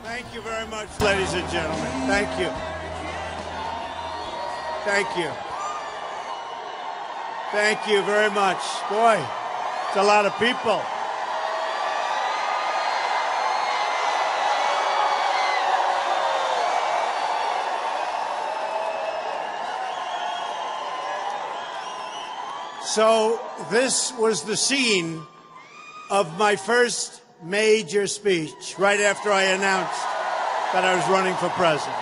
Thank you very much, ladies and gentlemen. Thank you. Thank you. Thank you very much. Boy, it's a lot of people. So this was the scene of my first major speech right after I announced that I was running for president.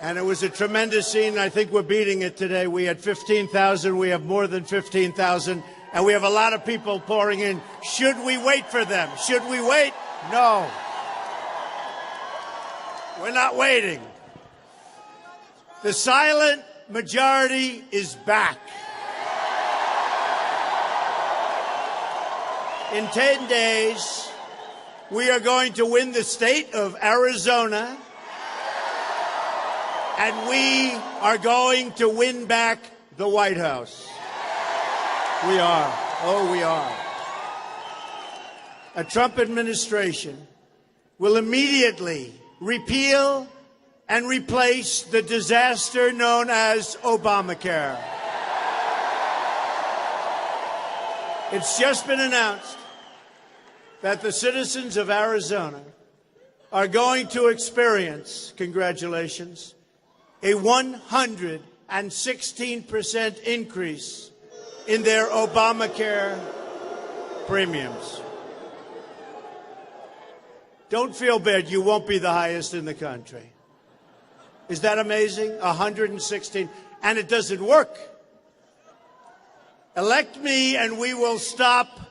And it was a tremendous scene. I think we're beating it today. We had 15,000. We have more than 15,000. And we have a lot of people pouring in. Should we wait for them? Should we wait? No. We're not waiting. The silent majority is back. In 10 days, we are going to win the state of Arizona, and we are going to win back the White House. We are. Oh, we are. A Trump administration will immediately repeal and replace the disaster known as Obamacare. It's just been announced that the citizens of Arizona are going to experience, congratulations, a 116% increase in their Obamacare premiums. Don't feel bad, you won't be the highest in the country. Is that amazing? 116, and it doesn't work. Elect me and we will stop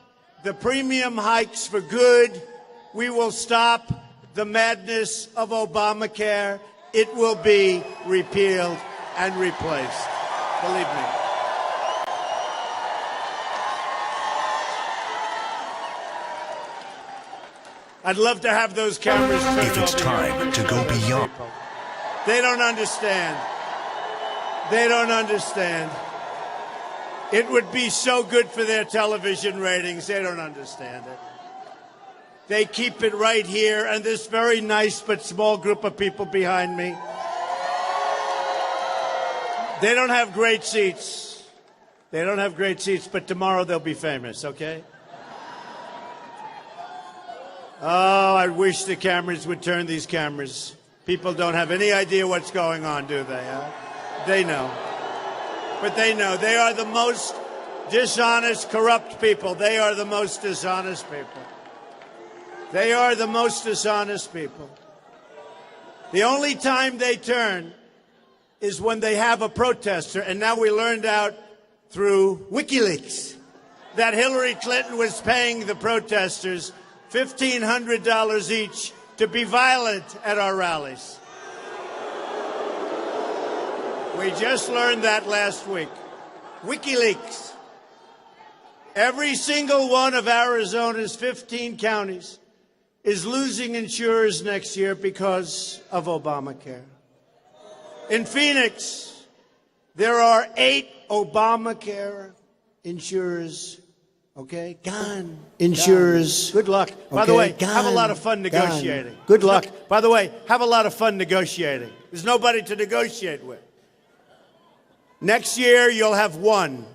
the premium hikes for good. We will stop the madness of Obamacare. It will be repealed and replaced. Believe me. I'd love to have those cameras turned if it's time to go beyond. They don't understand. They don't understand. It would be so good for their television ratings. They don't understand it. They keep it right here, and this very nice but small group of people behind me. They don't have great seats. They don't have great seats, but tomorrow they'll be famous, okay? Oh, I wish the cameras would turn these cameras. People don't have any idea what's going on, do they? Huh? They know. But they know. They are the most dishonest, corrupt people. They are the most dishonest people. They are the most dishonest people. The only time they turn is when they have a protester. And now we learned out through WikiLeaks that Hillary Clinton was paying the protesters $1,500 each to be violent at our rallies. We just learned that last week. WikiLeaks. Every single one of Arizona's 15 counties is losing insurers next year because of Obamacare. In Phoenix, there are 8 Obamacare insurers. Okay? Gone. Insurers. Good luck. Okay. By the way, have a lot of fun negotiating. Good luck. By the way, have a lot of fun negotiating. There's nobody to negotiate with. Next year, you'll have one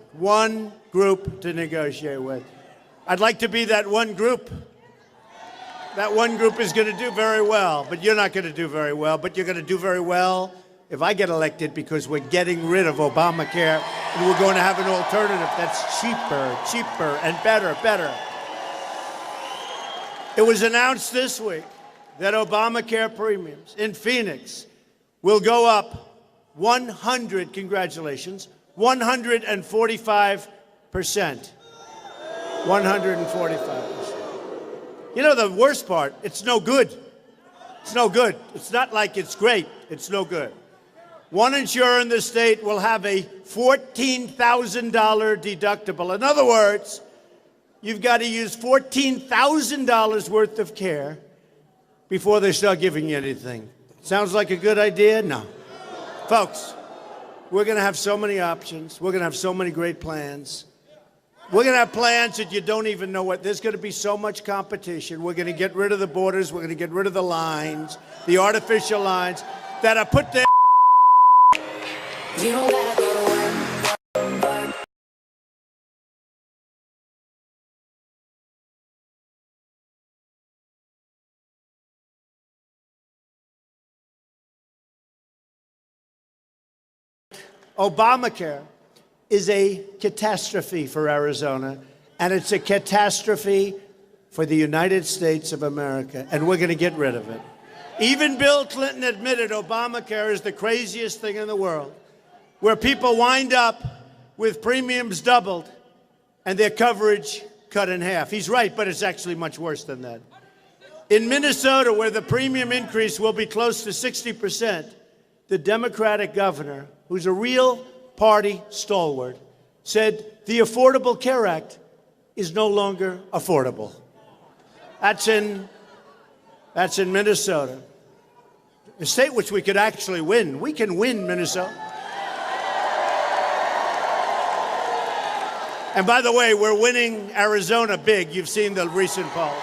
group to negotiate with. I'd like to be that one group. That one group is going to do very well, but you're not going to do very well. But you're going to do very well if I get elected, because we're getting rid of Obamacare and we're going to have an alternative that's cheaper and better. It was announced this week that Obamacare premiums in Phoenix will go up 145%. 145%. You know the worst part? It's no good. It's no good. It's not like it's great. It's no good. One insurer in the state will have a $14,000 deductible. In other words, you've got to use $14,000 worth of care before they start giving you anything. Sounds like a good idea? No. Folks, we're going to have so many options. We're going to have so many great plans. We're going to have plans that you don't even know what. There's going to be so much competition. We're going to get rid of the borders. We're going to get rid of the lines, the artificial lines that are put there. You don't gotta go to work. Obamacare is a catastrophe for Arizona, and it's a catastrophe for the United States of America, and we're going to get rid of it. Even Bill Clinton admitted Obamacare is the craziest thing in the world, where people wind up with premiums doubled and their coverage cut in half. He's right, but it's actually much worse than that. In Minnesota, where the premium increase will be close to 60%, the Democratic governor, who's a real party stalwart, said the Affordable Care Act is no longer affordable. That's in Minnesota, a state which we could actually win. We can win Minnesota. And by the way, we're winning Arizona big. You've seen the recent polls.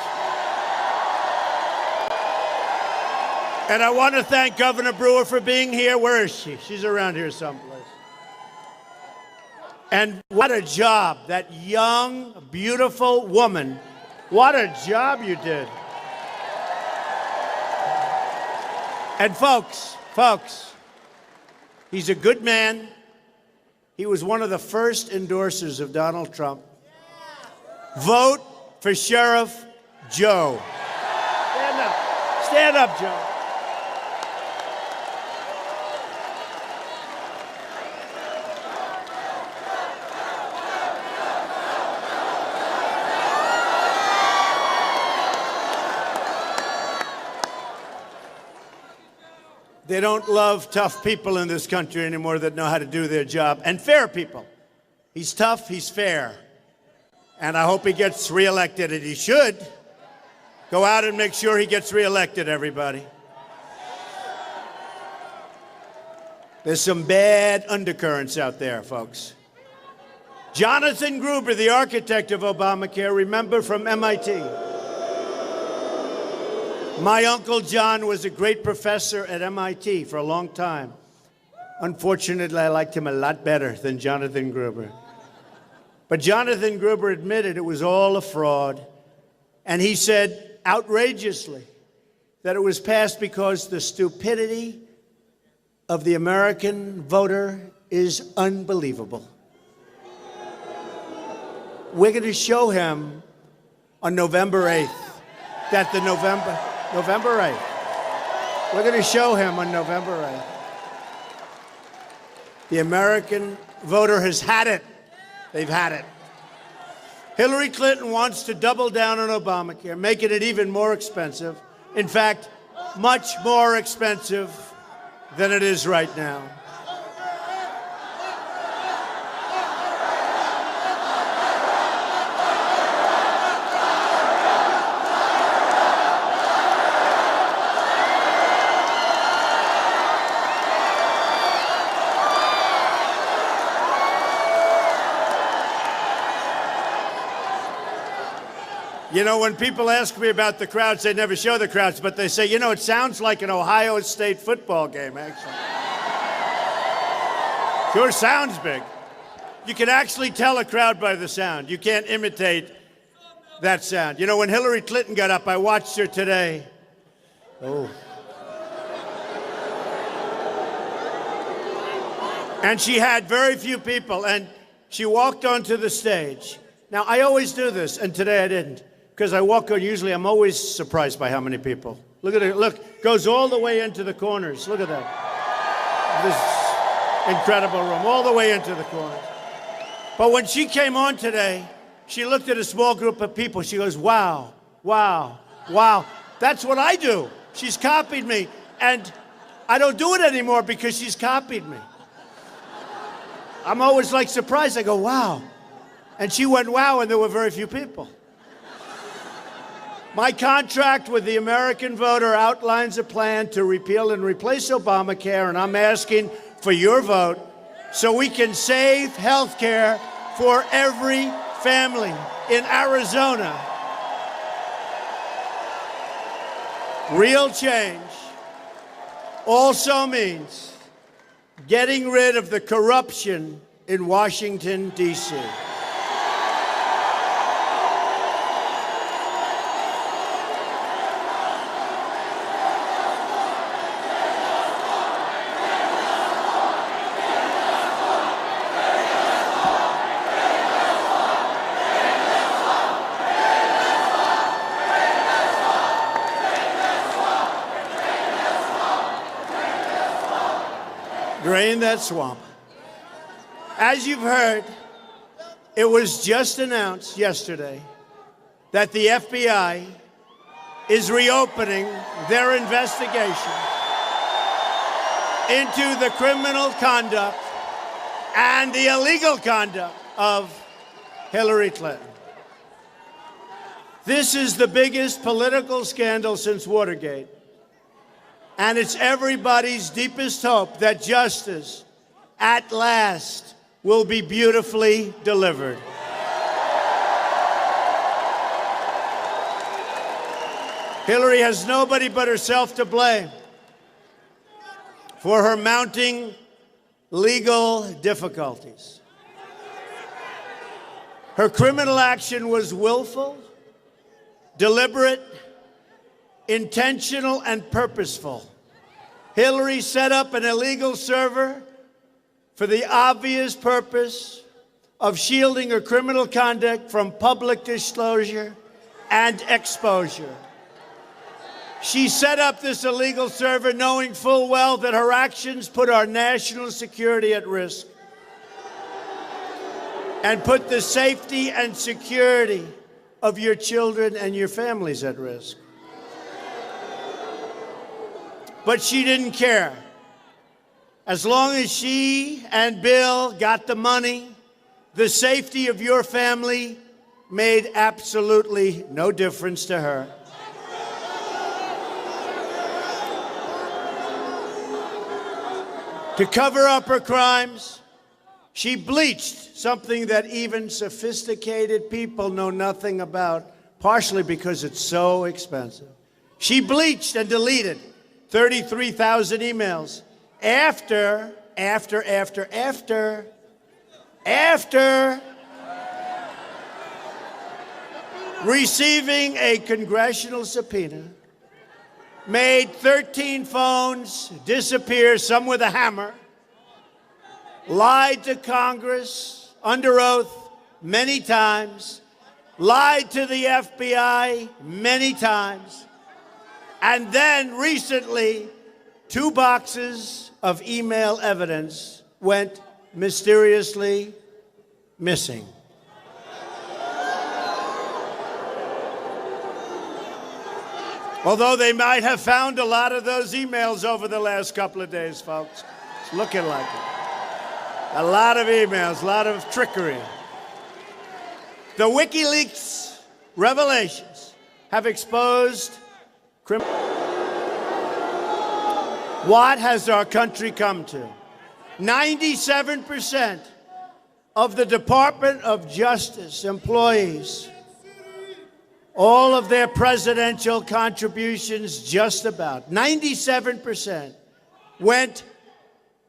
And I want to thank Governor Brewer for being here. Where is she? She's around here someplace. And what a job, that young, beautiful woman. What a job you did. And folks, he's a good man. He was one of the first endorsers of Donald Trump. Vote for Sheriff Joe. Stand up. Stand up, Joe. They don't love tough people in this country anymore that know how to do their job. And fair people. He's tough, he's fair. And I hope he gets reelected, and he should. Go out and make sure he gets reelected, everybody. There's some bad undercurrents out there, folks. Jonathan Gruber, the architect of Obamacare, remember, from MIT. My Uncle John was a great professor at MIT for a long time. Unfortunately, I liked him a lot better than Jonathan Gruber. But Jonathan Gruber admitted it was all a fraud. And he said, outrageously, that it was passed because the stupidity of the American voter is unbelievable. We're going to show him on November 8th that November 8th. We're going to show him on November 8th. The American voter has had it. They've had it. Hillary Clinton wants to double down on Obamacare, making it even more expensive. In fact, much more expensive than it is right now. You know, when people ask me about the crowds, they never show the crowds, but they say, you know, it sounds like an Ohio State football game, actually. Sure sounds big. You can actually tell a crowd by the sound. You can't imitate that sound. You know, when Hillary Clinton got up, I watched her today. Oh. And she had very few people, and she walked onto the stage. Now, I always do this, and today I didn't. Because I walk on, usually I'm always surprised by how many people. Look at it, look, goes all the way into the corners. Look at that. This incredible room, all the way into the corners. But when she came on today, she looked at a small group of people. She goes, wow, wow, wow. That's what I do. She's copied me. And I don't do it anymore because she's copied me. I'm always like surprised. I go, wow. And she went, wow, and there were very few people. My contract with the American voter outlines a plan to repeal and replace Obamacare, and I'm asking for your vote so we can save health care for every family in Arizona. Real change also means getting rid of the corruption in Washington, D.C. Drain that swamp. As you've heard, it was just announced yesterday that the FBI is reopening their investigation into the criminal conduct and the illegal conduct of Hillary Clinton. This is the biggest political scandal since Watergate. And it's everybody's deepest hope that justice, at last, will be beautifully delivered. Hillary has nobody but herself to blame for her mounting legal difficulties. Her criminal action was willful, deliberate, intentional, and purposeful. Hillary set up an illegal server for the obvious purpose of shielding her criminal conduct from public disclosure and exposure. She set up this illegal server knowing full well that her actions put our national security at risk and put the safety and security of your children and your families at risk. But she didn't care. As long as she and Bill got the money, the safety of your family made absolutely no difference to her. To cover up her crimes, she bleached something that even sophisticated people know nothing about, partially because it's so expensive. She bleached and deleted 33,000 emails after receiving a congressional subpoena, made 13 phones disappear, some with a hammer, lied to Congress under oath many times, lied to the FBI many times, and then recently, 2 boxes of email evidence went mysteriously missing. Although they might have found a lot of those emails over the last couple of days, folks. It's looking like it. A lot of emails, a lot of trickery. The WikiLeaks revelations have exposed what has our country come to? 97% of the Department of Justice employees, all of their presidential contributions, just about 97% went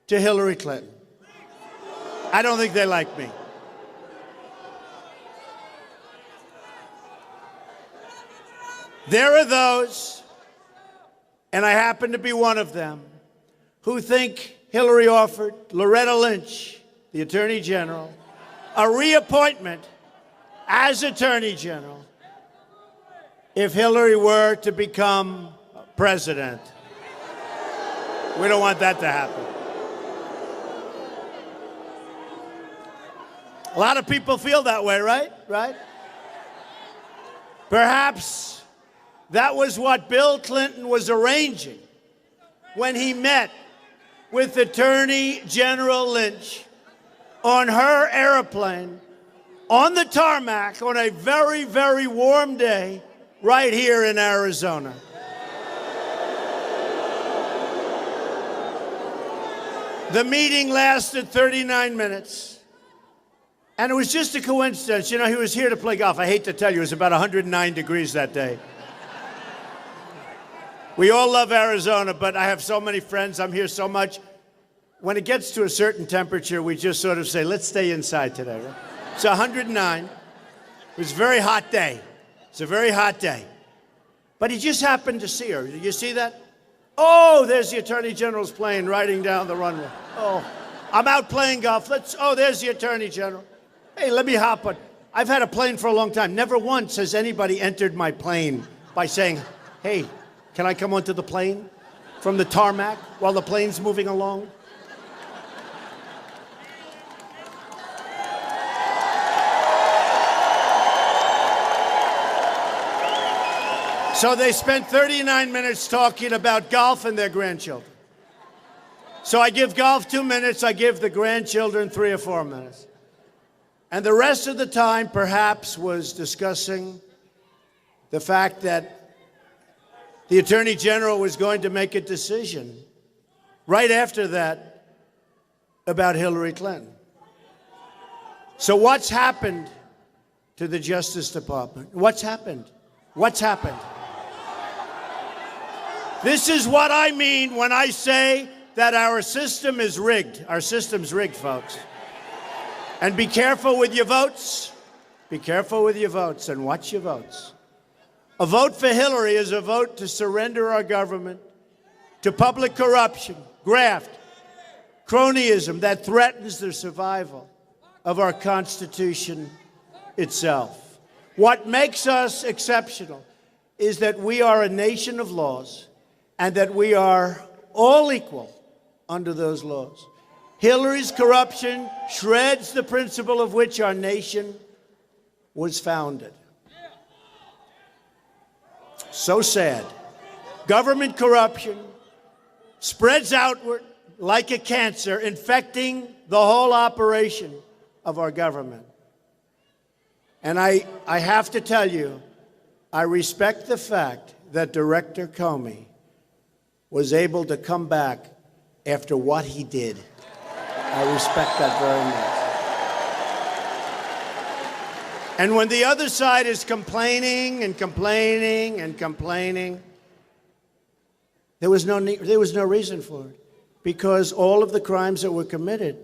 to Hillary Clinton. I don't think they like me. There are those, and I happen to be one of them, who think Hillary offered Loretta Lynch, the Attorney General, a reappointment as Attorney General if Hillary were to become president. We don't want that to happen. A lot of people feel that way, right? Right? Perhaps that was what Bill Clinton was arranging when he met with Attorney General Lynch on her airplane on the tarmac on a very, very warm day right here in Arizona. The meeting lasted 39 minutes. And it was just a coincidence. You know, he was here to play golf. I hate to tell you, it was about 109 degrees that day. We all love Arizona, but I have so many friends. I'm here so much. When it gets to a certain temperature, we just sort of say, let's stay inside today. Right? It's 109. It was a very hot day. It's a very hot day. But he just happened to see her. Did you see that? Oh, there's the Attorney General's plane riding down the runway. Oh, I'm out playing golf. There's the Attorney General. Hey, let me hop on. I've had a plane for a long time. Never once has anybody entered my plane by saying, hey, can I come onto the plane from the tarmac while the plane's moving along? So they spent 39 minutes talking about golf and their grandchildren. So I give golf 2 minutes, I give the grandchildren 3 or 4 minutes. And the rest of the time, perhaps, was discussing the fact that the Attorney General was going to make a decision right after that about Hillary Clinton. So what's happened to the Justice Department? What's happened? What's happened? This is what I mean when I say that our system is rigged. Our system's rigged, folks. And be careful with your votes. Be careful with your votes and watch your votes. A vote for Hillary is a vote to surrender our government to public corruption, graft, cronyism that threatens the survival of our Constitution itself. What makes us exceptional is that we are a nation of laws and that we are all equal under those laws. Hillary's corruption shreds the principle of which our nation was founded. So sad. Government corruption spreads outward like a cancer, infecting the whole operation of our government. And I have to tell you, I respect the fact that Director Comey was able to come back after what he did. I respect that very much. And when the other side is complaining and complaining and complaining, there was no reason for it. Because all of the crimes that were committed,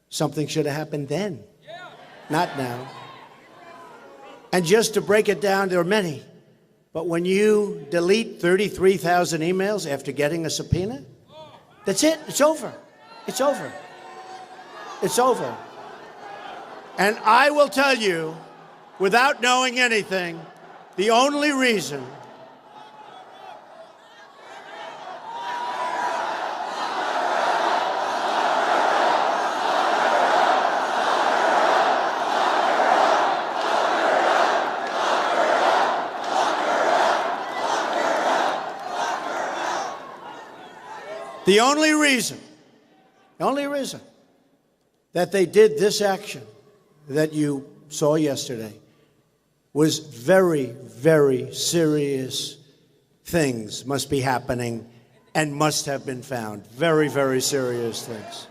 something should have happened then, not now. And just to break it down, there are many. But when you delete 33,000 emails after getting a subpoena, that's it. It's over. It's over. It's over. And I will tell you, without knowing anything, the only reason that they did this action that you saw yesterday was very, very serious things must be happening and must have been found. Very, very serious things.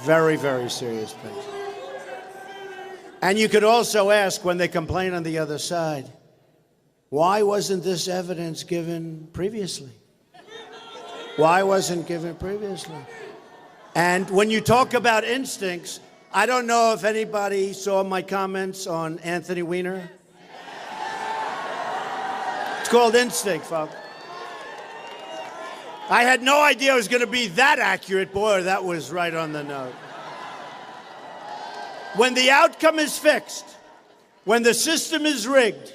Very, very serious things. And you could also ask, when they complain on the other side, why wasn't this evidence given previously? Why wasn't given previously? And when you talk about instincts, I don't know if anybody saw my comments on Anthony Weiner. It's called instinct, folks. I had no idea it was going to be that accurate. Boy, that was right on the note. When the outcome is fixed, when the system is rigged,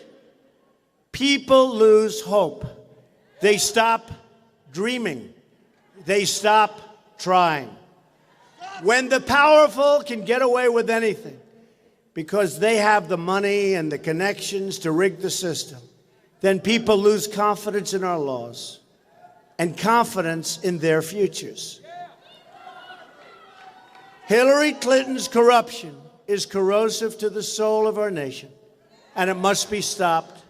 people lose hope. They stop dreaming. They stop trying. When the powerful can get away with anything because they have the money and the connections to rig the system, then people lose confidence in our laws and confidence in their futures. Hillary Clinton's corruption is corrosive to the soul of our nation, and it must be stopped.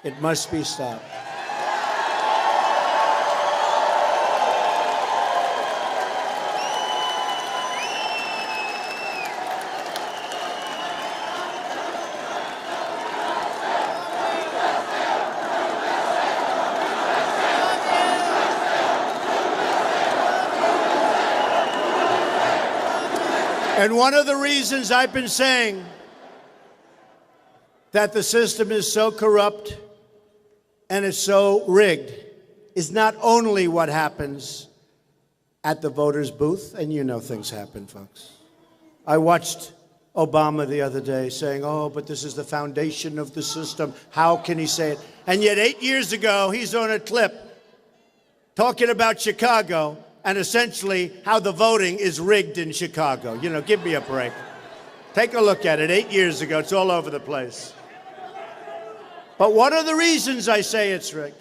It must be stopped. And one of the reasons I've been saying that the system is so corrupt and it's so rigged is not only what happens at the voters' booth, and you know things happen, folks. I watched Obama the other day saying, oh, but this is the foundation of the system. How can he say it? And yet 8 years ago, he's on a clip talking about Chicago and essentially how the voting is rigged in Chicago. You know, give me a break. Take a look at it. 8 years ago, it's all over the place. But one of the reasons I say it's rigged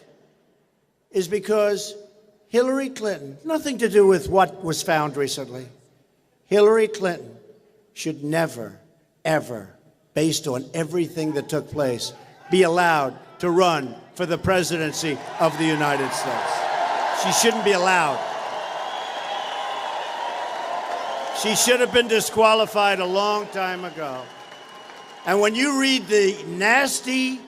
is because Hillary Clinton, nothing to do with what was found recently, Hillary Clinton should never, ever, based on everything that took place, be allowed to run for the presidency of the United States. She shouldn't be allowed. She should have been disqualified a long time ago. And when you read the nasty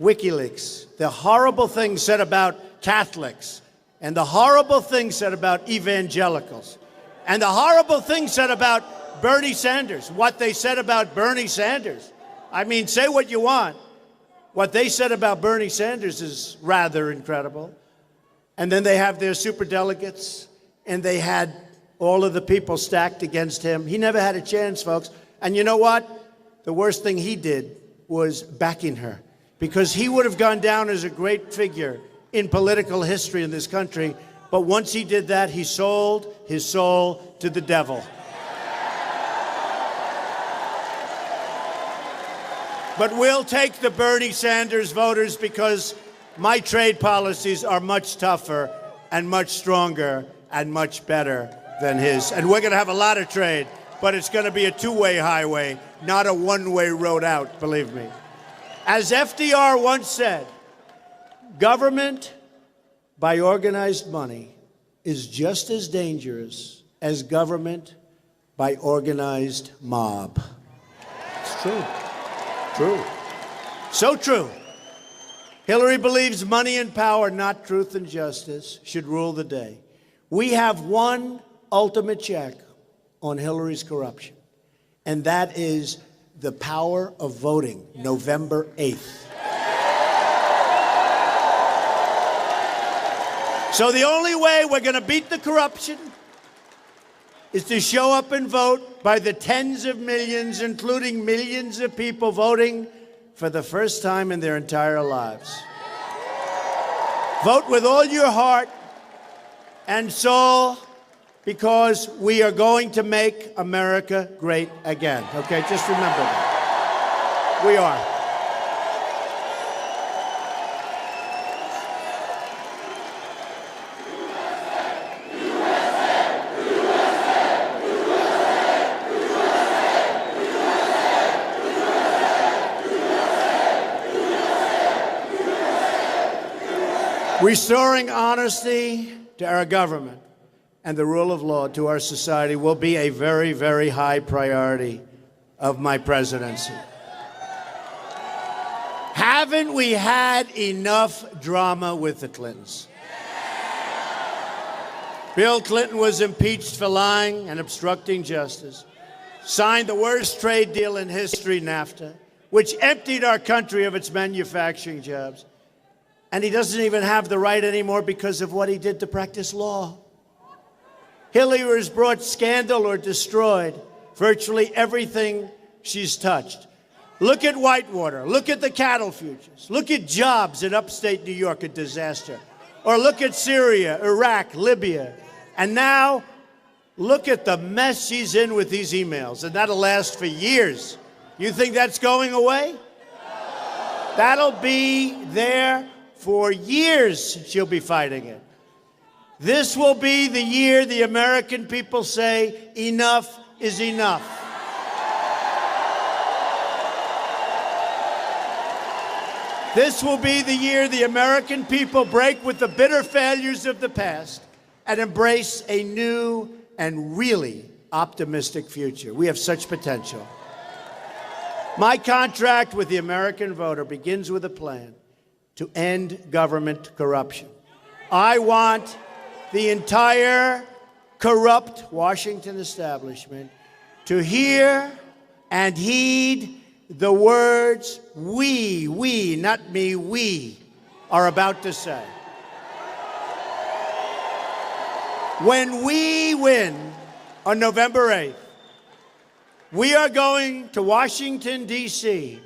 WikiLeaks, the horrible things said about Catholics, and the horrible things said about evangelicals, and the horrible things said about Bernie Sanders, what they said about Bernie Sanders. I mean, say what you want. What they said about Bernie Sanders is rather incredible. And then they have their superdelegates, and they had all of the people stacked against him. He never had a chance, folks. And you know what? The worst thing he did was backing her, because he would have gone down as a great figure in political history in this country. But once he did that, he sold his soul to the devil. But we'll take the Bernie Sanders voters because my trade policies are much tougher and much stronger and much better than his. And we're going to have a lot of trade, but it's going to be a two-way highway, not a one-way road out, believe me. As FDR once said, government by organized money is just as dangerous as government by organized mob. It's true. True. So true. Hillary believes money and power, not truth and justice, should rule the day. We have one ultimate check on Hillary's corruption, and that is the power of voting, November 8th. So the only way we're going to beat the corruption is to show up and vote by the tens of millions, including millions of people voting for the first time in their entire lives. Vote with all your heart and soul, because we are going to make America great again. Okay, just remember that. We are. Restoring honesty to our government and the rule of law to our society will be a very, very high priority of my presidency. Haven't we had enough drama with the Clintons? Bill Clinton was impeached for lying and obstructing justice, signed the worst trade deal in history, NAFTA, which emptied our country of its manufacturing jobs. And he doesn't even have the right anymore because of what he did to practice law. Hillary has brought scandal or destroyed virtually everything she's touched. Look at Whitewater. Look at the cattle futures. Look at jobs in upstate New York, a disaster. Or look at Syria, Iraq, Libya. And now, look at the mess she's in with these emails. And that'll last for years. You think that's going away? That'll be there for years. She'll be fighting it. This will be the year the American people say, enough is enough. This will be the year the American people break with the bitter failures of the past and embrace a new and really optimistic future. We have such potential. My contract with the American voter begins with a plan to end government corruption. I want the entire corrupt Washington establishment to hear and heed the words we, not me, we are about to say. When we win on November 8th, we are going to Washington, D.C.,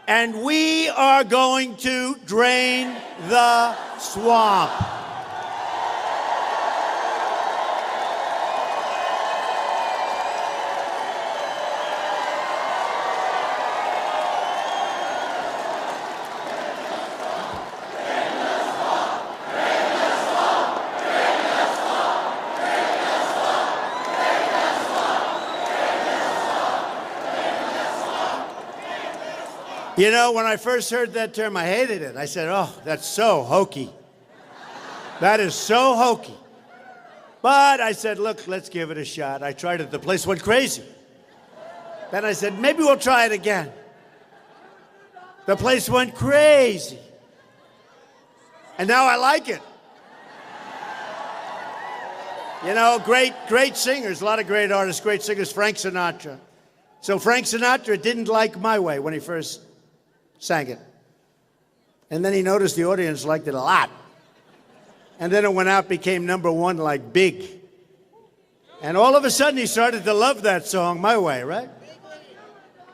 and we are going to drain the swamp. You know, when I first heard that term, I hated it. I said, oh, that's so hokey. That is so hokey. But I said, look, let's give it a shot. I tried it. The place went crazy. Then I said, maybe we'll try it again. The place went crazy. And now I like it. You know, great singers, a lot of great artists, great singers, Frank Sinatra. So Frank Sinatra didn't like My Way when he first sang it. And then he noticed the audience liked it a lot. And then it went out, became number one like Big. And all of a sudden he started to love that song, My Way, right?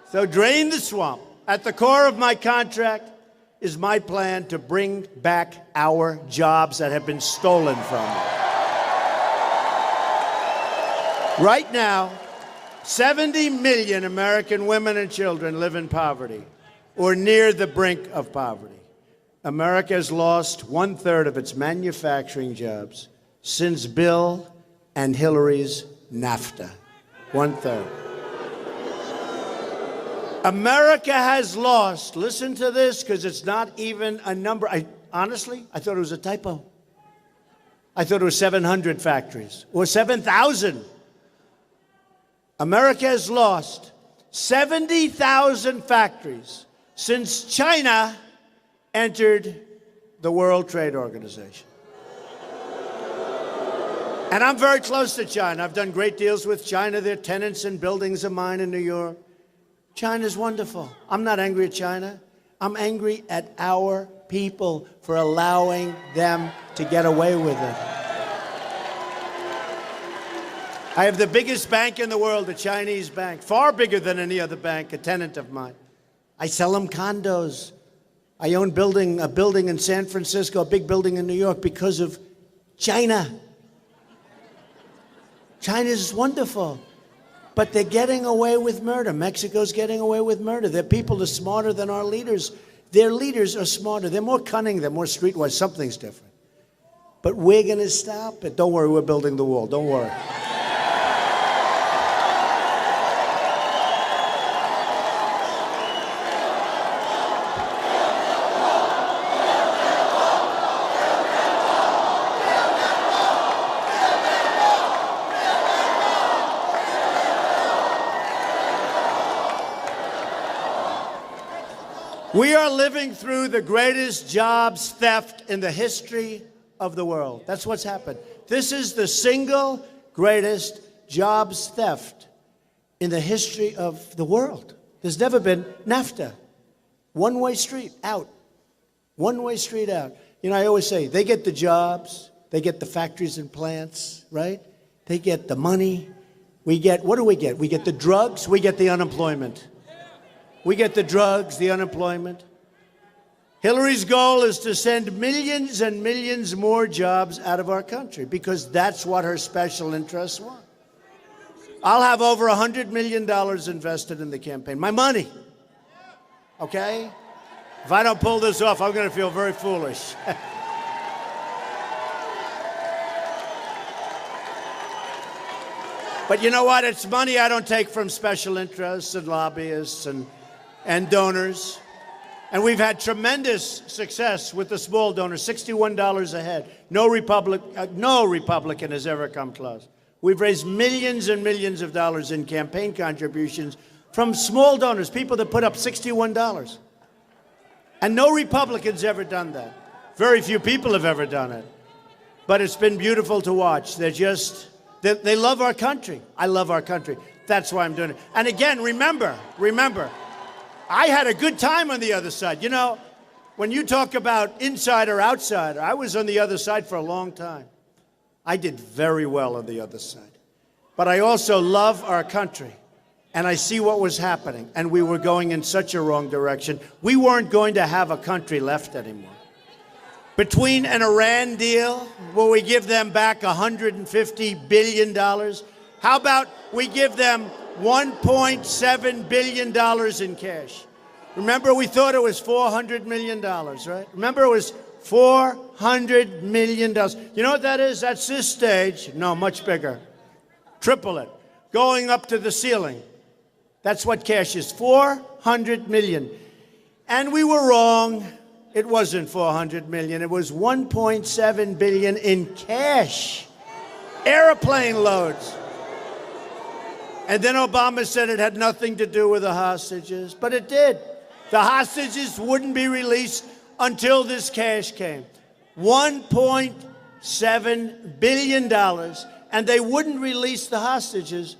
So Drain the Swamp. At the core of my contract is my plan to bring back our jobs that have been stolen from us. Right now, 70 million American women and children live in poverty or near the brink of poverty. America has lost 1/3 of its manufacturing jobs since Bill and Hillary's NAFTA. 1/3. America has lost, listen to this, because it's not even a number. Honestly, I thought it was a typo. I thought it was 700 factories or 7,000. America has lost 70,000 factories since China entered the World Trade Organization. And I'm very close to China. I've done great deals with China. They're tenants and buildings of mine in New York. China's wonderful. I'm not angry at China. I'm angry at our people for allowing them to get away with it. I have the biggest bank in the world, a Chinese bank, far bigger than any other bank, a tenant of mine. I sell them condos. I own a building in San Francisco, a big building in New York because of China. China's wonderful, but they're getting away with murder. Mexico's getting away with murder. Their people are smarter than our leaders. Their leaders are smarter. They're more cunning. They're more streetwise. Something's different. But we're going to stop it. Don't worry, we're building the wall. Don't worry. We are living through the greatest jobs theft in the history of the world. That's what's happened. This is the single greatest jobs theft in the history of the world. There's never been NAFTA. One-way street out. One-way street out. You know, I always say, they get the jobs, they get the factories and plants, right? They get the money. We get, what do we get? We get the drugs, we get the unemployment. We get the drugs, the unemployment. Hillary's goal is to send millions and millions more jobs out of our country because that's what her special interests want. I'll have over $100 million invested in the campaign. My money. Okay? If I don't pull this off, I'm going to feel very foolish. But you know what? It's money I don't take from special interests and lobbyists and donors. And we've had tremendous success with the small donors, $61 a head. No Republican has ever come close. We've raised millions and millions of dollars in campaign contributions from small donors, people that put up $61. And no Republican's ever done that. Very few people have ever done it. But it's been beautiful to watch. They love our country. I love our country. That's why I'm doing it. And again, remember, I had a good time on the other side. You know, when you talk about insider, outsider, I was on the other side for a long time. I did very well on the other side. But I also love our country. And I see what was happening. And we were going in such a wrong direction. We weren't going to have a country left anymore. Between an Iran deal, where we give them back $150 billion, how about we give them $1.7 billion in cash? Remember, we thought it was $400 million, right? Remember, it was $400 million. You know what that is? That's this stage. No, much bigger. Triple it. Going up to the ceiling. That's what cash is, $400 million. And we were wrong. It wasn't $400 million. It was $1.7 billion in cash. Airplane loads. And then Obama said it had nothing to do with the hostages, but it did. The hostages wouldn't be released until this cash came. $1.7 billion, and they wouldn't release the hostages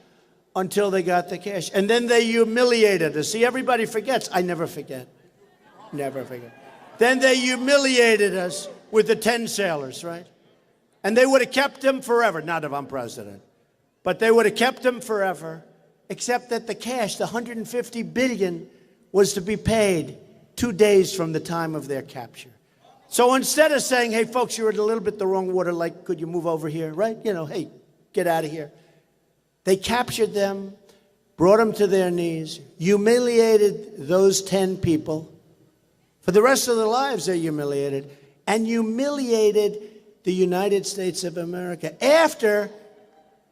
until they got the cash. And then they humiliated us. See, everybody forgets. I never forget. Never forget. Then they humiliated us with the 10 sailors, right? And they would have kept them forever. Not if I'm president. But they would have kept them forever, except that the cash, the $150 billion, was to be paid 2 days from the time of their capture. So instead of saying, hey, folks, you're in a little bit the wrong water, like, could you move over here, right? You know, hey, get out of here. They captured them, brought them to their knees, humiliated those 10 people. For the rest of their lives, they're humiliated, and humiliated the United States of America after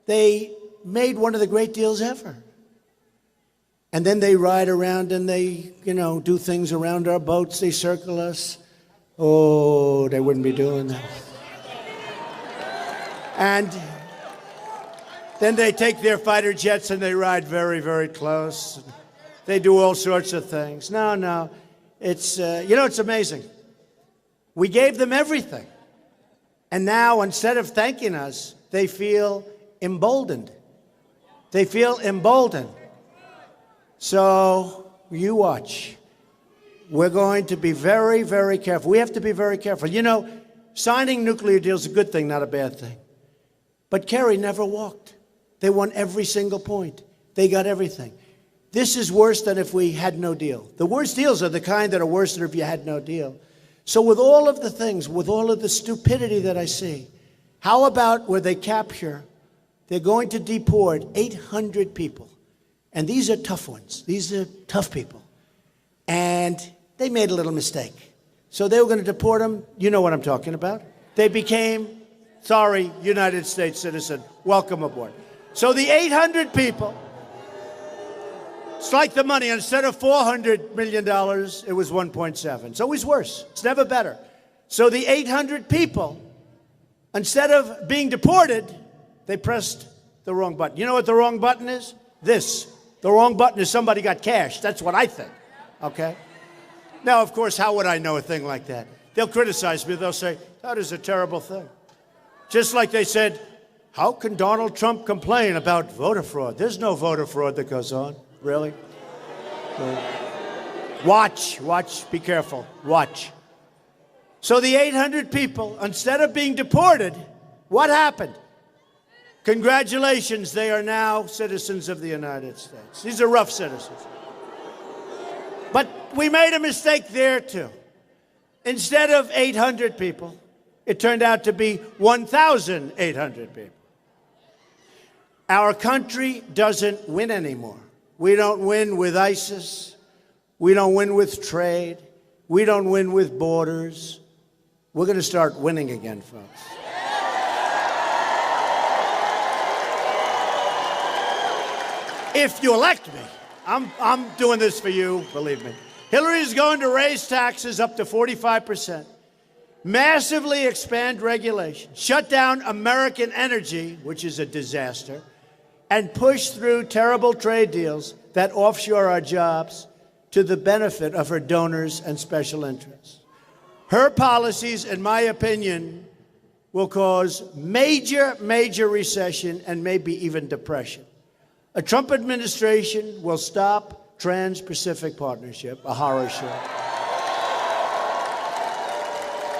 they made one of the great deals ever. And then they ride around and they, you know, do things around our boats. They circle us. Oh, they wouldn't be doing that. And then they take their fighter jets and they ride very, very close. They do all sorts of things. No. It's, you know, it's amazing. We gave them everything. And now, instead of thanking us, they feel emboldened. They feel emboldened. So you watch. We're going to be very, very careful. We have to be very careful. You know, signing nuclear deals is a good thing, not a bad thing. But Kerry never walked. They won every single point. They got everything. This is worse than if we had no deal. The worst deals are the kind that are worse than if you had no deal. So with all of the things, with all of the stupidity that I see, how about where they capture, they're going to deport 800 people. And these are tough ones. These are tough people. And they made a little mistake. So they were going to deport them. You know what I'm talking about. They became, sorry, United States citizen. Welcome aboard. So the 800 people, it's like the money. Instead of $400 million, it was 1.7. So it was worse. It's never better. So the 800 people, instead of being deported, they pressed the wrong button. You know what the wrong button is? This. The wrong button is somebody got cash. That's what I think. Okay? Now, of course, how would I know a thing like that? They'll criticize me. They'll say, that is a terrible thing. Just like they said, how can Donald Trump complain about voter fraud? There's no voter fraud that goes on. Really? Watch, be careful, watch. So the 800 people, instead of being deported, what happened? Congratulations, they are now citizens of the United States. These are rough citizens. But we made a mistake there too. Instead of 800 people, it turned out to be 1,800 people. Our country doesn't win anymore. We don't win with ISIS. We don't win with trade. We don't win with borders. We're going to start winning again, folks. If you elect me, I'm doing this for you, believe me. Hillary's going to raise taxes up to 45%, massively expand regulation, shut down American energy, which is a disaster, and push through terrible trade deals that offshore our jobs to the benefit of her donors and special interests. Her policies, in my opinion, will cause major recession and maybe even depression. A Trump administration will stop Trans-Pacific Partnership, a horror show.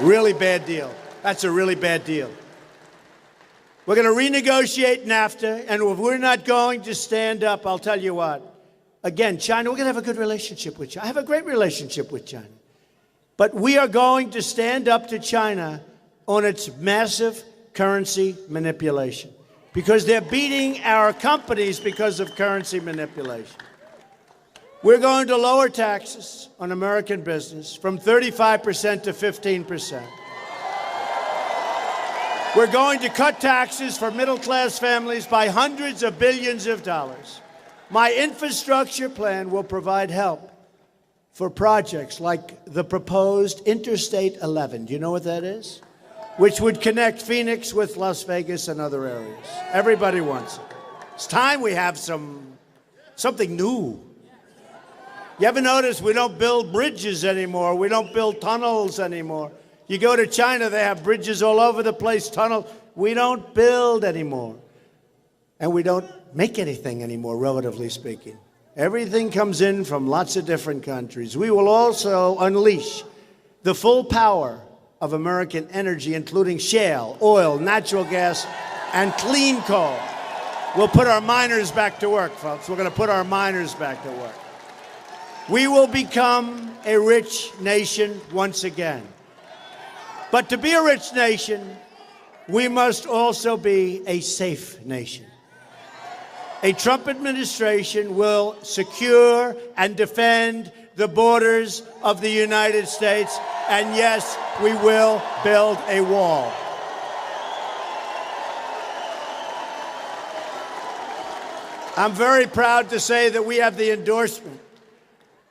Really bad deal. That's a really bad deal. We're going to renegotiate NAFTA, and if we're not going to stand up, I'll tell you what. Again, China, we're going to have a good relationship with China. I have a great relationship with China. But we are going to stand up to China on its massive currency manipulation, because they're beating our companies because of currency manipulation. We're going to lower taxes on American business from 35% to 15%. We're going to cut taxes for middle-class families by hundreds of billions of dollars. My infrastructure plan will provide help for projects like the proposed Interstate 11. Do you know what that is? Which would connect Phoenix with Las Vegas and other areas. Everybody wants it. It's time we have something new. You ever notice we don't build bridges anymore? We don't build tunnels anymore. You go to China, they have bridges all over the place, tunnels. We don't build anymore. And we don't make anything anymore, relatively speaking. Everything comes in from lots of different countries. We will also unleash the full power of American energy, including shale, oil, natural gas, and clean coal. We'll put our miners back to work, folks. We're going to put our miners back to work. We will become a rich nation once again. But to be a rich nation, we must also be a safe nation. A Trump administration will secure and defend the borders of the United States, and yes, we will build a wall. I'm very proud to say that we have the endorsement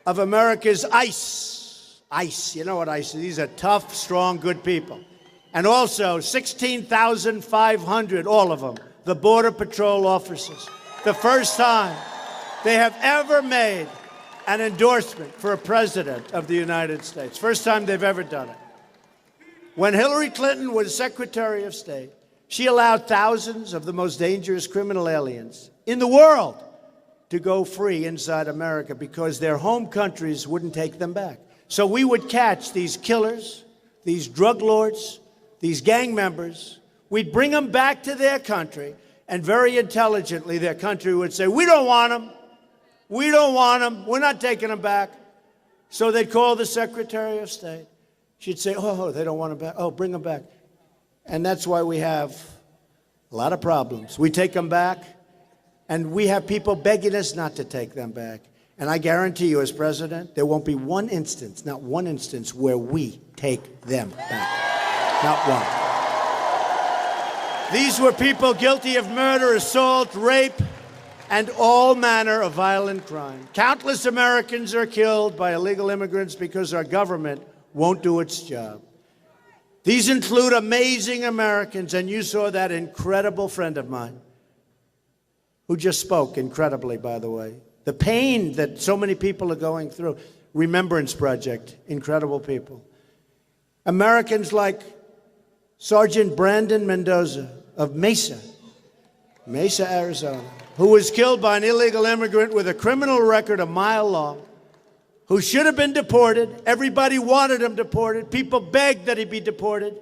of America's ICE, you know what ICE is? These are tough, strong, good people. And also 16,500, all of them, the Border Patrol officers. The first time they have ever made an endorsement for a president of the United States. First time they've ever done it. When Hillary Clinton was Secretary of State, she allowed thousands of the most dangerous criminal aliens in the world to go free inside America because their home countries wouldn't take them back. So we would catch these killers, these drug lords, these gang members. We'd bring them back to their country, and very intelligently their country would say, we don't want them. We don't want them. We're not taking them back. So they'd call the Secretary of State. She'd say, oh, they don't want them back. Oh, bring them back. And that's why we have a lot of problems. We take them back, and we have people begging us not to take them back. And I guarantee you, as president, there won't be one instance, not one instance, where we take them back. Not one. These were people guilty of murder, assault, rape, and all manner of violent crime. Countless Americans are killed by illegal immigrants because our government won't do its job. These include amazing Americans, and you saw that incredible friend of mine, who just spoke incredibly, by the way. The pain that so many people are going through. Remembrance Project, incredible people. Americans like Sergeant Brandon Mendoza of Mesa, Arizona, who was killed by an illegal immigrant with a criminal record a mile long, who should have been deported. Everybody wanted him deported. People begged that he be deported.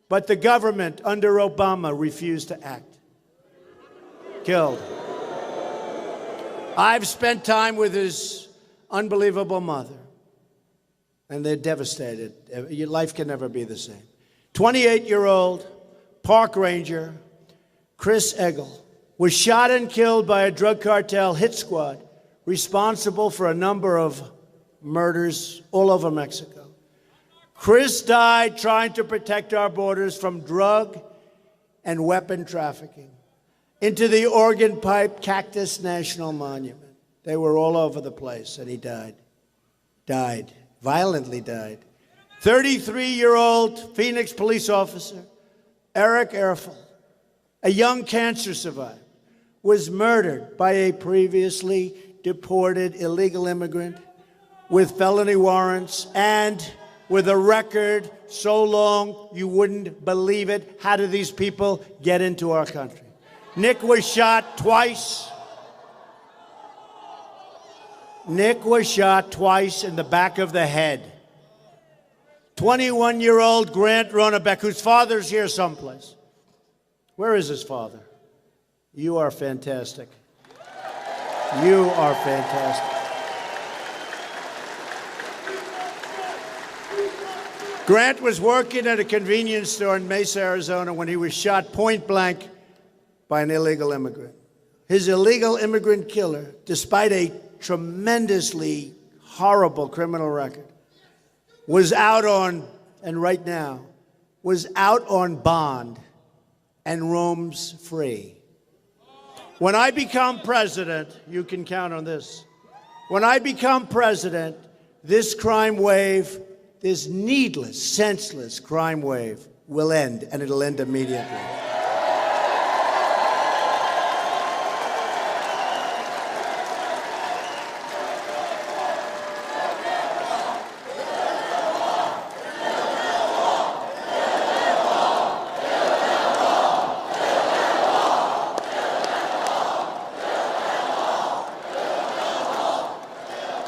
But the government under Obama refused to act. Killed. I've spent time with his unbelievable mother, and they're devastated. Your life can never be the same. 28-year-old park ranger Chris Eggle was shot and killed by a drug cartel hit squad responsible for a number of murders all over Mexico. Chris died trying to protect our borders from drug and weapon trafficking into the Organ Pipe Cactus National Monument. They were all over the place, and he died, violently died. 33-year-old Phoenix police officer Eric Erfel, a young cancer survivor, was murdered by a previously deported illegal immigrant with felony warrants and with a record so long you wouldn't believe it. How do these people get into our country? Nick was shot twice Nick was shot twice in the back of the head. 21-year-old Grant Ronebeck, whose father's here someplace. Where is his father? You are fantastic. You are fantastic. Grant was working at a convenience store in Mesa, Arizona, when he was shot point blank by an illegal immigrant. His illegal immigrant killer, despite a tremendously horrible criminal record, was out on, and right now, was out on bond and roams free. When I become president, you can count on this. When I become president, this crime wave, this needless, senseless crime wave will end, and it'll end immediately.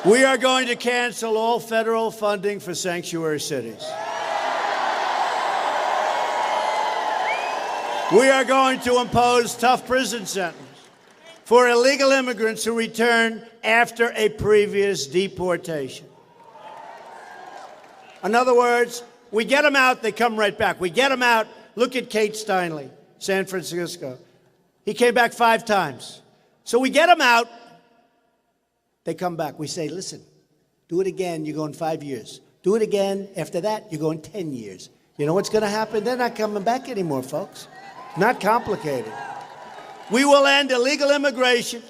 We are going to cancel all federal funding for sanctuary cities. We are going to impose tough prison sentences for illegal immigrants who return after a previous deportation. In other words, we get them out, they come right back. We get them out. Look at Kate Steinle, San Francisco. He came back 5 times. So we get them out. They come back. We say, listen, do it again, you're going 5 years. Do it again, after that, you're going 10 years. You know what's going to happen? They're not coming back anymore, folks. Not complicated. We will end illegal immigration,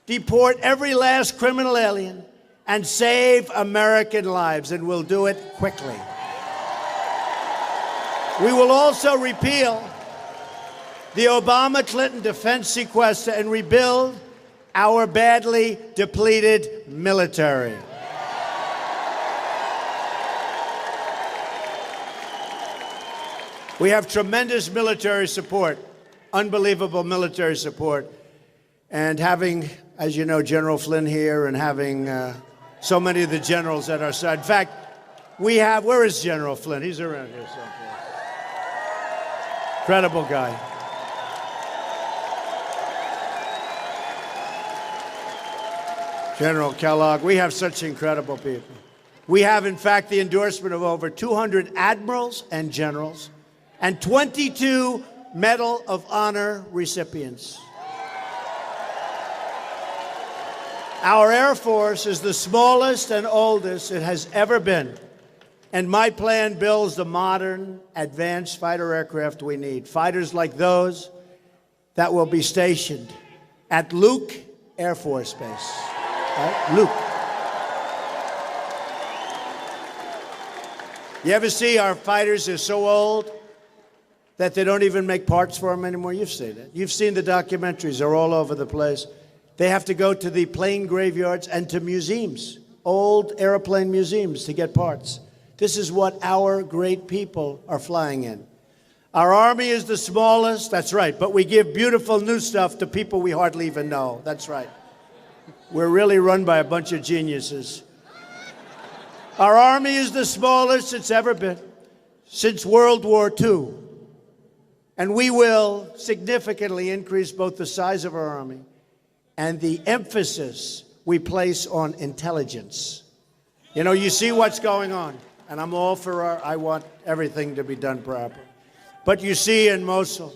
deport every last criminal alien, and save American lives, and we'll do it quickly. We will also repeal the Obama-Clinton defense sequester and rebuild our badly depleted military. We have tremendous military support, unbelievable military support. And having, as you know, General Flynn here and having so many of the generals at our side. In fact, we have, where is General Flynn? He's around here someplace. Incredible guy. General Kellogg, we have such incredible people. We have, in fact, the endorsement of over 200 admirals and generals and 22 Medal of Honor recipients. Our Air Force is the smallest and oldest it has ever been, and my plan builds the modern, advanced fighter aircraft we need. Fighters like those that will be stationed at Luke Air Force Base. Right? Luke. You ever see our fighters are so old that they don't even make parts for them anymore? You've seen it. You've seen the documentaries. They're all over the place. They have to go to the plane graveyards and to museums, old airplane museums, to get parts. This is what our great people are flying in. Our Army is the smallest, that's right, but we give beautiful new stuff to people we hardly even know. That's right. We're really run by a bunch of geniuses. Our Army is the smallest it's ever been since World War II. And we will significantly increase both the size of our Army and the emphasis we place on intelligence. You know, you see what's going on, and I'm all for I want everything to be done properly. But you see in Mosul,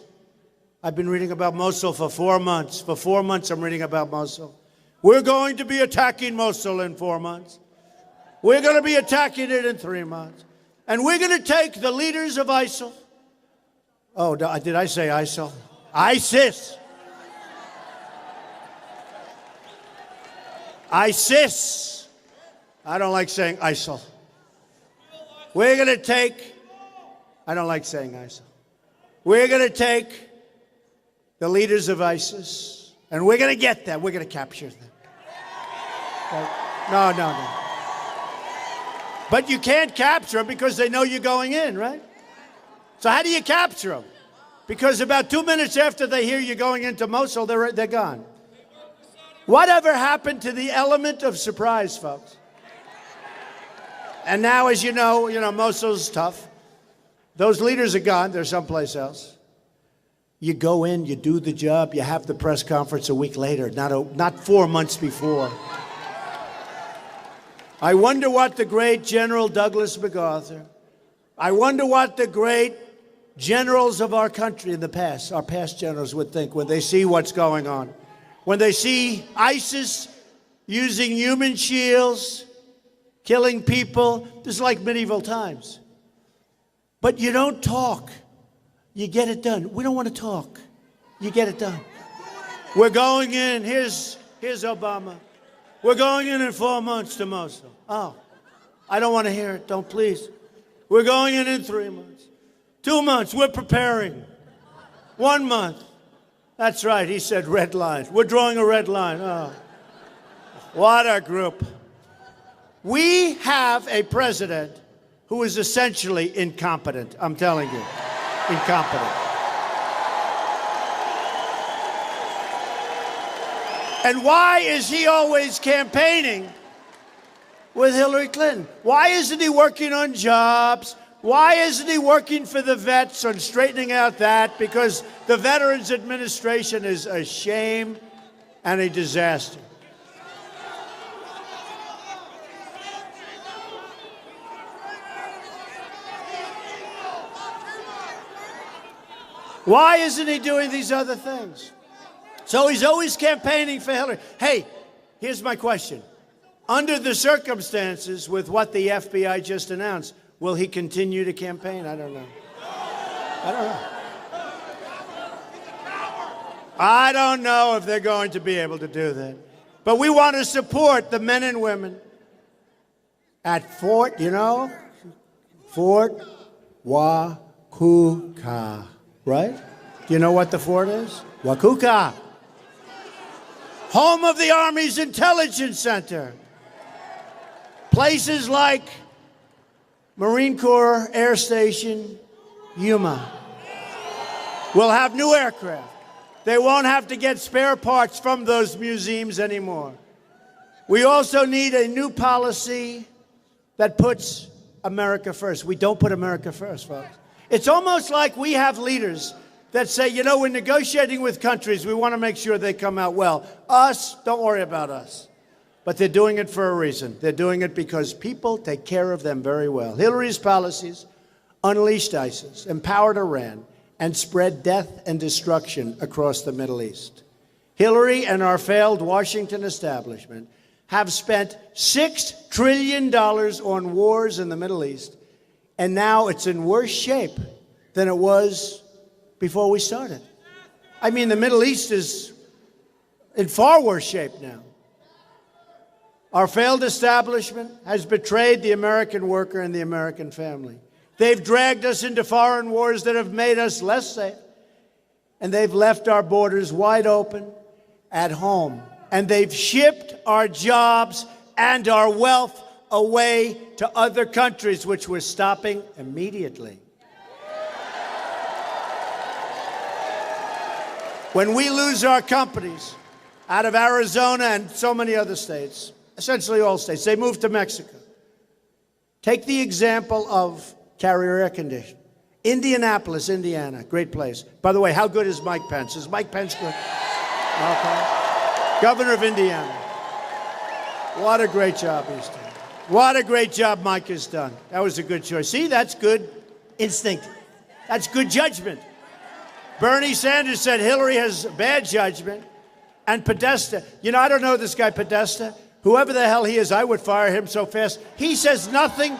I've been reading about Mosul for 4 months. For 4 months, I'm reading about Mosul. We're going to be attacking Mosul in 4 months. We're going to be attacking it in 3 months. And we're going to take the leaders of ISIL. Oh, did I say ISIL? ISIS. ISIS. I don't like saying ISIL. We're going to take, I don't like saying ISIL. We're going to take the leaders of ISIS, and we're going to get them. We're going to capture them. No. But you can't capture them because they know you're going in, right? So how do you capture them? Because about 2 minutes after they hear you're going into Mosul, they're gone. Whatever happened to the element of surprise, folks? And now, as you know, Mossul's tough. Those leaders are gone. They're someplace else. You go in, you do the job, you have the press conference a week later, not 4 months before. I wonder what the great General Douglas MacArthur, I wonder what the great generals of our country in the past, our past generals, would think when they see what's going on. When they see ISIS using human shields, killing people. This is like medieval times. But you don't talk. You get it done. We don't want to talk. You get it done. We're going in. Here's Obama. We're going in 4 months to Mosul. Oh, I don't want to hear it. Don't, please. We're going in 3 months. 2 months. We're preparing. 1 month. That's right. He said red line. We're drawing a red line. Oh, what a group. We have a president who is essentially incompetent. I'm telling you, incompetent. And why is he always campaigning with Hillary Clinton? Why isn't he working on jobs? Why isn't he working for the vets on straightening out that? Because the Veterans Administration is a shame and a disaster. Why isn't he doing these other things? So he's always campaigning for Hillary. Hey, here's my question. Under the circumstances, with what the FBI just announced, will he continue to campaign? I don't know. I don't know if they're going to be able to do that. But we want to support the men and women at Fort Wakuka, right? Do you know what the fort is? Wakuka. Home of the Army's Intelligence Center. Places like Marine Corps Air Station, Yuma, will have new aircraft. They won't have to get spare parts from those museums anymore. We also need a new policy that puts America first. We don't put America first, folks. It's almost like we have leaders that say, we're negotiating with countries. We want to make sure they come out well. Us, don't worry about us. But they're doing it for a reason. They're doing it because people take care of them very well. Hillary's policies unleashed ISIS, empowered Iran, and spread death and destruction across the Middle East. Hillary and our failed Washington establishment have spent $6 trillion on wars in the Middle East, and now it's in worse shape than it was before we started. I mean, the Middle East is in far worse shape now. Our failed establishment has betrayed the American worker and the American family. They've dragged us into foreign wars that have made us less safe, and they've left our borders wide open at home, and they've shipped our jobs and our wealth away to other countries, which we're stopping immediately. When we lose our companies out of Arizona and so many other states, essentially all states, they move to Mexico. Take the example of Carrier Air Conditioning. Indianapolis, Indiana, great place. By the way, how good is Mike Pence? Is Mike Pence good? Okay. Governor of Indiana. What a great job he's done. What a great job Mike has done. That was a good choice. See, that's good instinct. That's good judgment. Bernie Sanders said Hillary has bad judgment. And Podesta, I don't know this guy Podesta. Whoever the hell he is, I would fire him so fast. He says nothing.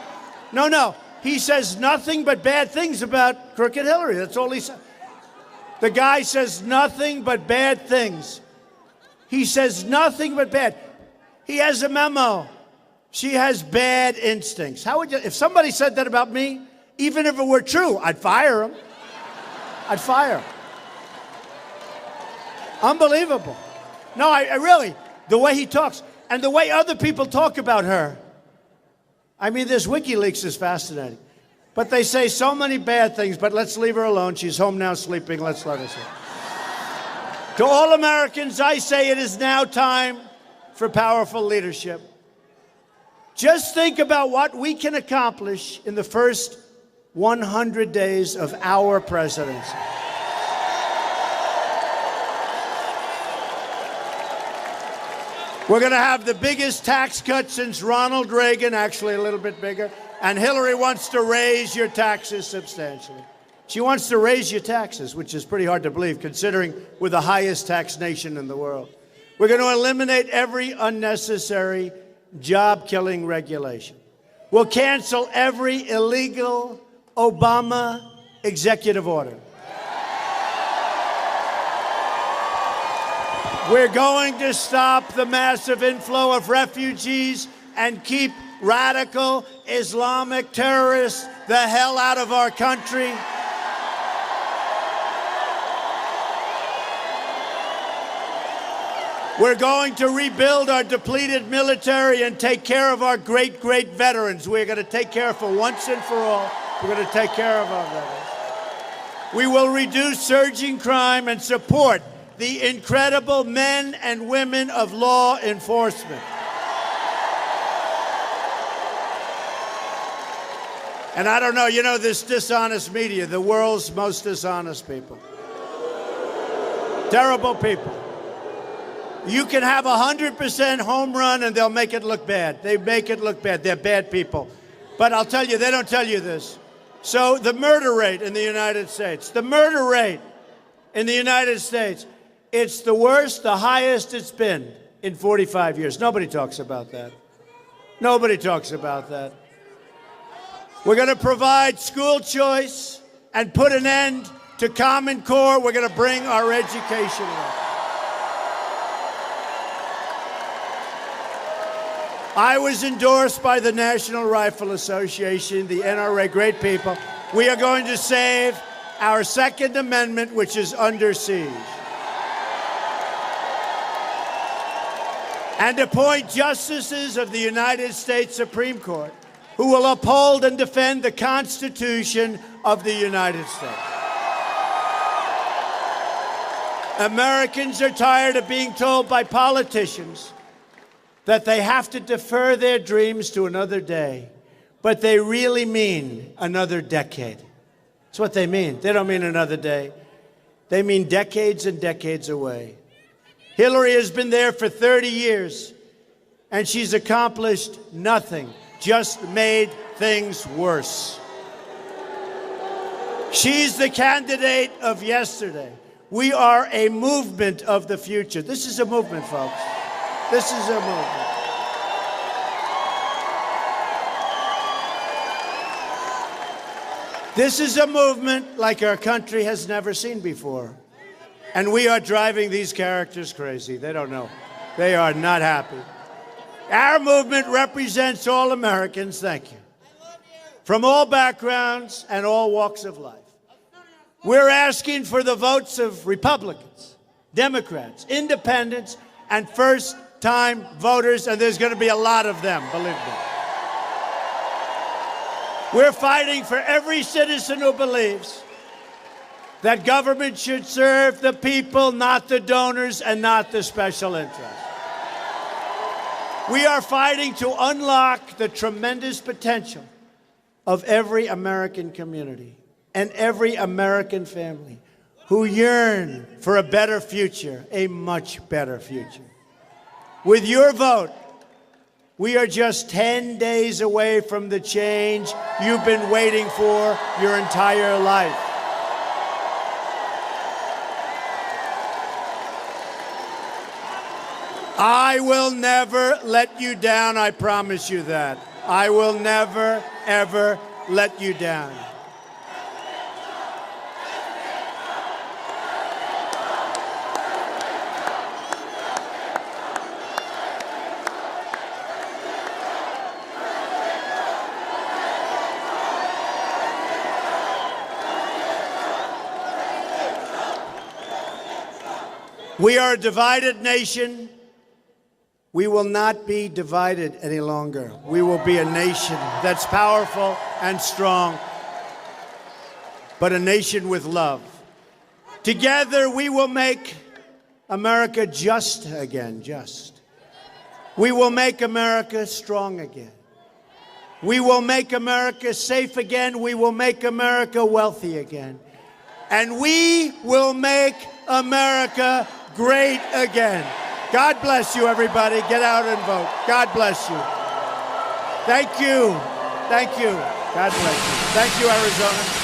No. He says nothing but bad things about crooked Hillary. That's all he says. The guy says nothing but bad things. He says nothing but bad. He has a memo. She has bad instincts. How would you, if somebody said that about me, even if it were true, I'd fire him. I'd fire him. Unbelievable. No, I really, the way he talks and the way other people talk about her. I mean, this WikiLeaks is fascinating. But they say so many bad things, but let's leave her alone. She's home now sleeping. Let's let her sleep. To all Americans, I say it is now time for powerful leadership. Just think about what we can accomplish in the first 100 days of our presidency. We're going to have the biggest tax cut since Ronald Reagan, actually a little bit bigger, and Hillary wants to raise your taxes substantially. She wants to raise your taxes, which is pretty hard to believe, considering we're the highest tax nation in the world. We're going to eliminate every unnecessary job-killing regulation. We'll cancel every illegal Obama executive order. We're going to stop the massive inflow of refugees and keep radical Islamic terrorists the hell out of our country. We're going to rebuild our depleted military and take care of our great, great veterans. We're going to take care of, for once and for all, we're going to take care of our veterans. We will reduce surging crime and support the incredible men and women of law enforcement. And I don't know, you know, this dishonest media, the world's most dishonest people. Terrible people. You can have 100% home run and they'll make it look bad. They make it look bad. They're bad people. But I'll tell you, they don't tell you this. So the murder rate in the United States, it's the worst, the highest it's been in 45 years. Nobody talks about that. Nobody talks about that. We're going to provide school choice and put an end to Common Core. We're going to bring our education up. I was endorsed by the National Rifle Association, the NRA, great people. We are going to save our Second Amendment, which is under siege. And appoint justices of the United States Supreme Court who will uphold and defend the Constitution of the United States. Americans are tired of being told by politicians that they have to defer their dreams to another day, but they really mean another decade. That's what they mean. They don't mean another day. They mean decades and decades away. Hillary has been there for 30 years, and she's accomplished nothing, just made things worse. She's the candidate of yesterday. We are a movement of the future. This is a movement, folks. This is a movement. This is a movement like our country has never seen before. And we are driving these characters crazy. They don't know. They are not happy. Our movement represents all Americans, thank you, from all backgrounds and all walks of life. We're asking for the votes of Republicans, Democrats, Independents, and first-time voters, and there's going to be a lot of them, believe me. We're fighting for every citizen who believes that government should serve the people, not the donors and not the special interests. We are fighting to unlock the tremendous potential of every American community and every American family who yearn for a better future, a much better future. With your vote, we are just 10 days away from the change you've been waiting for your entire life. I will never let you down, I promise you that. I will never, ever let you down. We are a divided nation. We will not be divided any longer. We will be a nation that's powerful and strong, but a nation with love. Together, we will make America just again, just. We will make America strong again. We will make America safe again. We will make America wealthy again. And we will make America great again. God bless you, everybody. Get out and vote. God bless you. Thank you. Thank you. God bless you. Thank you, Arizona.